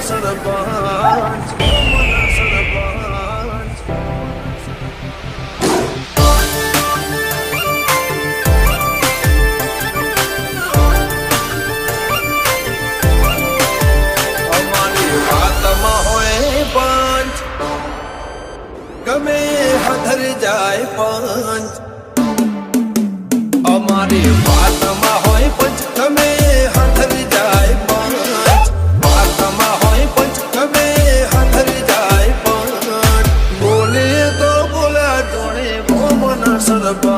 સરપંચ અમારી વાતમાં હોય પંચ ગમે હધર જાય પંચ અમારી વાતમાં હોય પંચ ગમે હધર જાય પંચ વાતમાં હોય પંચ ગમે હધર જાય પંચ બોલે તો બોલ્યા જોડે ગોમના સરપંચ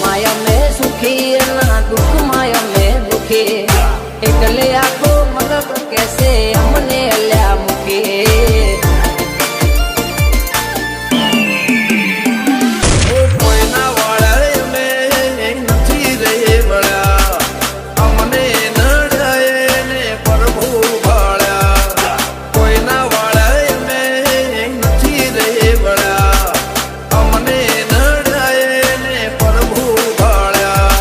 માયા મેં સુખી ના દુઃખ માયા મેં દુખી એટલે આખો મગબ કેસે અમને અલ્યા મૂકી કોઈના વાળા અમે નથી રે વળ્યા અમને નડાય ને પ્રભુ ભાળ્યા કોઈના વાળા અમે નથી રે વળ્યા અમને નડાય ને પ્રભુ ભાળ્યા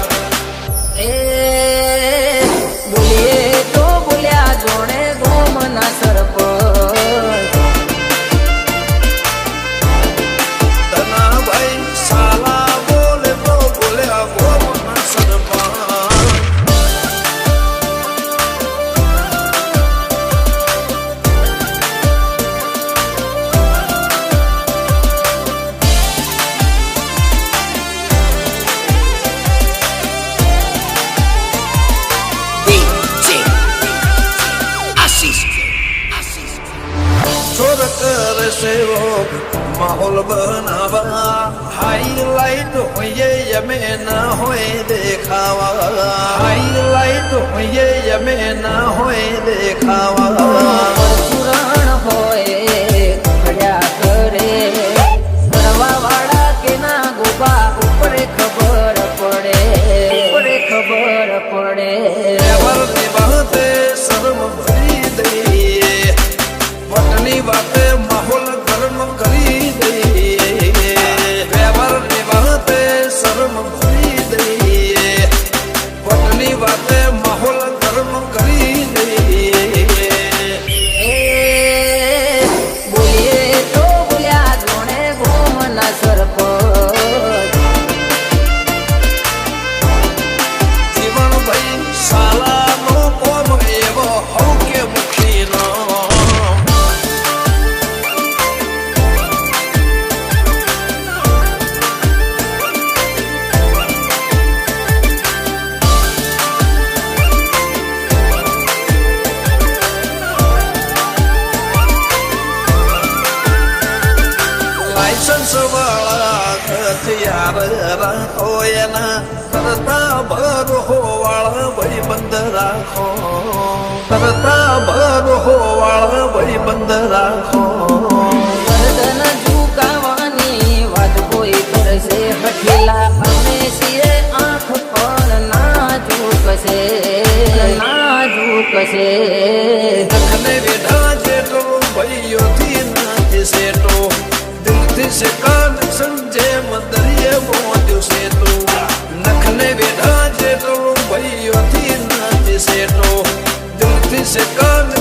એ બોલીએ તો બોલ્યા જોડે ગોમના સરપંચ તના ભાઈ સાલા બોલે તો બોલ્યા ગોમના સરપંચ छोड़ कर सेवक माहौल बनावा हाईलाइट होइए यमे न होए देखावा हाईलाइट होइए यमे न होए देखावा પરશુરાણ હોય ખડ્યા કરે કરવા વાળા કે ના ગોબા ઉપરે ખબર પડે ઉપરે ખબર પડે વ્યવહારની વાતે શરમ ભરી દઈએ વટની વાતે માહોલ ગરમ કરી દઈએ વ્યવહારની વાતે શરમ ભરી દઈએ વટની વાતે માહોલ ગરમ કરી દઈએ એ બોલીએ તો બોલ્યા જોડે ગોમના સરપંચ જીવનભાઈ સાલાનો કોમ એવો હવ કે મુખીનો લાયસન્સ વાળા હથિયાર રાખો એના કરતા ભરો વાળા ભાઈ બંધ રાખો કરતા ભરો વાળા ભાઈ બંધ રાખો ગરદન ઝુકાવાની વાત કોઈ કરશે હઠીલા અમે છીએ આંખ પણ ના ઝૂકશે ના ઝૂકશે નખને વેઢા જેટલો ભાઈઓથી નાચે સેટો દિલથી સે કનેક્શન જેમ દરિયે મોજ્યું સેટો નખને વેઢા જેટલો ભાઈઓથી નાચે સેટો દિલથી સે કનેક્શન